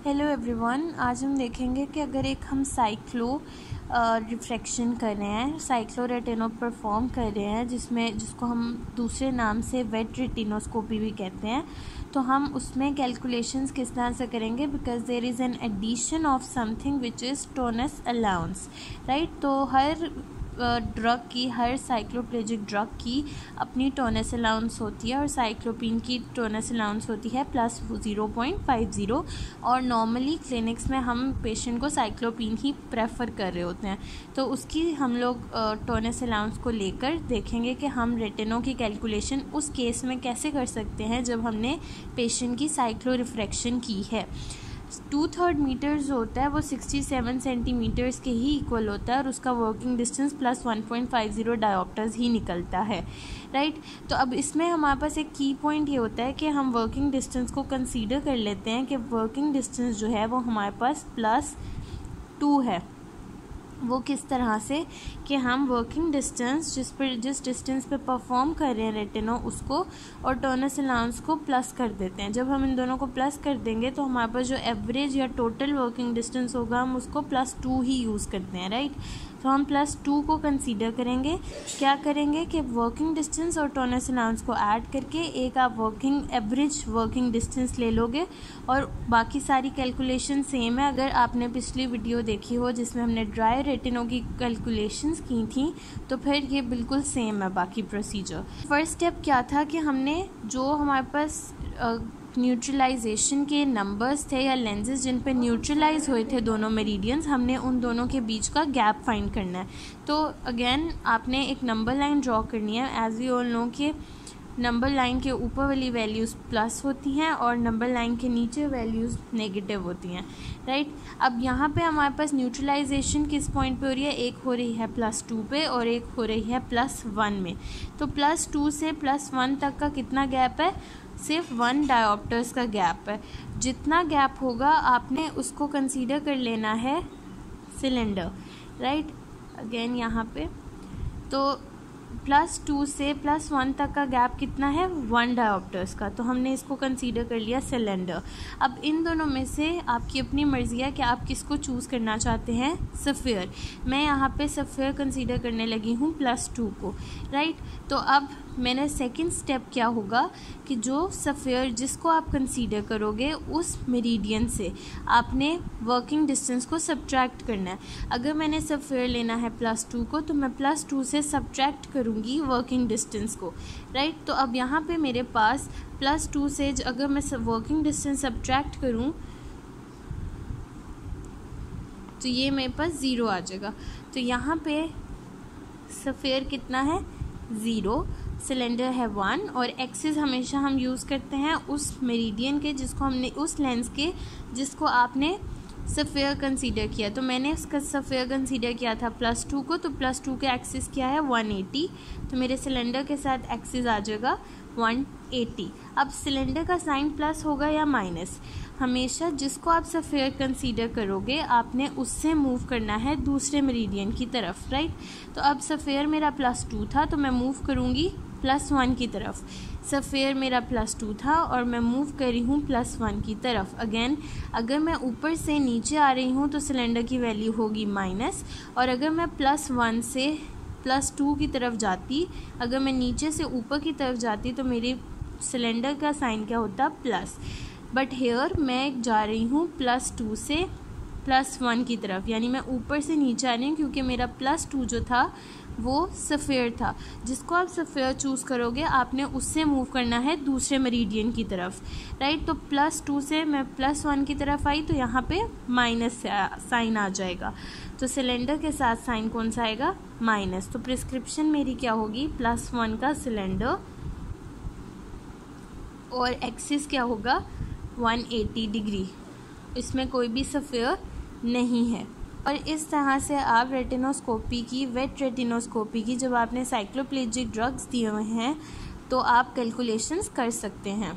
Hello everyone, आज हम देखेंगे कि अगर हम साइक्लो रिफ्रैक्शन कर रहे हैं, साइक्लो रेटिनो परफॉर्म कर रहे हैं, जिसको हम दूसरे नाम से वेट रेटिनोस्कोपी भी कहते हैं, तो हम उसमें कैलकुलेशंस किस तरह से करेंगे। Because there is an addition of something which is tonus allowance, right. तो हर ड्रग की, हर साइक्लोप्लेजिक ड्रग की अपनी टोनस अलाउंस होती है और साइक्लोपिन की टोनस अलाउंस होती है प्लस 0.50। और नॉर्मली क्लिनिक्स में हम पेशेंट को साइक्लोपिन ही प्रेफर कर रहे होते हैं। तो उसकी हम लोग टोनस अलाउंस को लेकर देखेंगे कि हम रेटिनो की कैलकुलेशन उस केस में कैसे कर सकते हैं जब हमने पेशेंट की साइक्लो रिफ्रैक्शन की है। 2/3 मीटर जो होता है वो 67 सेंटीमीटर्स के ही इक्वल होता है और उसका वर्किंग डिस्टेंस प्लस 1.50 डायोप्टर्स ही निकलता है, राइट। तो अब इसमें हमारे पास एक की पॉइंट ये होता है कि हम वर्किंग डिस्टेंस को कंसीडर कर लेते हैं कि वर्किंग डिस्टेंस जो है वो हमारे पास +2 है। वो किस तरह से कि हम वर्किंग डिस्टेंस जिस डिस्टेंस पे परफॉर्म कर रहे हैं रेटिनो उसको और टोनस अलाउंस को प्लस कर देते हैं। जब हम इन दोनों को प्लस कर देंगे तो हमारे पास जो एवरेज या टोटल वर्किंग डिस्टेंस होगा हम उसको +2 ही यूज़ करते हैं, राइट। तो हम +2 को कंसीडर करेंगे। क्या करेंगे कि वर्किंग डिस्टेंस और टोनस अलाउंस को ऐड करके एक आप एवरेज वर्किंग डिस्टेंस ले लोगे और बाकी सारी कैलकुलेशन सेम है। अगर आपने पिछली वीडियो देखी हो जिसमें हमने ड्राई रेटिनो की कैलकुलेशंस की थी तो फिर ये बिल्कुल सेम है बाकी प्रोसीजर। फर्स्ट स्टेप क्या था कि हमने जो हमारे पास न्यूट्रलाइजेशन के नंबर्स थे या लेंसेज जिन पे न्यूट्रलाइज हुए थे दोनों मेरिडियंस, हमने उन दोनों के बीच का गैप फाइंड करना है। तो अगेन आपने एक नंबर लाइन ड्रॉ करनी है। एज वी ऑल नो कि नंबर लाइन के ऊपर वाली वैल्यूज़ प्लस होती हैं और नंबर लाइन के नीचे वैल्यूज़ नेगेटिव होती हैं, राइट। अब यहाँ पे हमारे पास न्यूट्रलाइजेशन किस पॉइंट पे हो रही है, एक हो रही है +2 पे और एक हो रही है +1 में। तो +2 से +1 तक का कितना गैप है, सिर्फ 1 डायोप्टर्स का गैप है। जितना गैप होगा आपने उसको कंसीडर कर लेना है सिलेंडर, राइट। अगेन यहाँ पे तो +2 से +1 तक का गैप कितना है, 1 डायोप्टर्स का। तो हमने इसको कंसीडर कर लिया सिलेंडर। अब इन दोनों में से आपकी अपनी मर्जी है कि आप किसको चूज़ करना चाहते हैं। सफ़ेयर, मैं यहाँ पे सफ़ेयर कंसीडर करने लगी हूँ +2 को, राइट। तो अब मैंने सेकंड स्टेप क्या होगा कि जो सफ़ेयर जिसको आप कंसीडर करोगे उस मेरिडियन से आपने वर्किंग डिस्टेंस को सब्ट्रैक्ट करना है। अगर मैंने सफ़ेयर लेना है +2 को तो मैं +2 से सब्ट्रैक्ट करूँगी वर्किंग डिस्टेंस को, राइट। तो अब यहाँ पे मेरे पास +2 से अगर मैं वर्किंग डिस्टेंस सब्ट्रैक्ट करूँ तो ये मेरे पास 0 आ जाएगा। तो यहाँ पे सफ़ेयर कितना है, 0, सिलेंडर है 1 और एक्सिस हमेशा हम यूज़ करते हैं उस मेरिडियन के जिसको हमने, उस लेंस के जिसको आपने सफ़ेयर कंसीडर किया। तो मैंने इसका सफ़ेयर कंसीडर किया था +2 को, तो +2 के एक्सिस क्या है 180। तो मेरे सिलेंडर के साथ एक्सिस आ जाएगा 180। अब सिलेंडर का साइन प्लस होगा या माइनस, हमेशा जिसको आप सफ़ेयर कंसीडर करोगे आपने उससे मूव करना है दूसरे मेरिडियन की तरफ, राइट। तो अब सफ़ेयर मेरा +2 था तो मैं मूव करूँगी +1 की तरफ। सफ़ेयर मेरा +2 था और मैं मूव कर रही हूँ +1 की तरफ। अगेन अगर मैं ऊपर से नीचे आ रही हूँ तो सिलेंडर की वैल्यू होगी माइनस, और अगर मैं +1 से +2 की तरफ जाती, अगर मैं नीचे से ऊपर की तरफ जाती तो मेरे सिलेंडर का साइन क्या होता, प्लस। बट हेयर मैं जा रही हूँ +2 से +1 की तरफ, यानी मैं ऊपर से नीचे आ रही हूँ क्योंकि मेरा +2 जो था वो सफ़ेयर था। जिसको आप सफ़ेयर चूज़ करोगे आपने उससे मूव करना है दूसरे मेरिडियन की तरफ, राइट। तो +2 से मैं +1 की तरफ आई तो यहाँ पे माइनस साइन आ जाएगा। तो सिलेंडर के साथ साइन कौन सा आएगा, माइनस। तो प्रिस्क्रिप्शन मेरी क्या होगी, +1 का सिलेंडर और एक्सिस क्या होगा 180 डिग्री, इसमें कोई भी सफ़ेयर नहीं है। और इस तरह से आप रेटिनोस्कोपी की, वेट रेटिनोस्कोपी की, जब आपने साइक्लोप्लेजिक ड्रग्स दिए हुए हैं तो आप कैलकुलेशंस कर सकते हैं।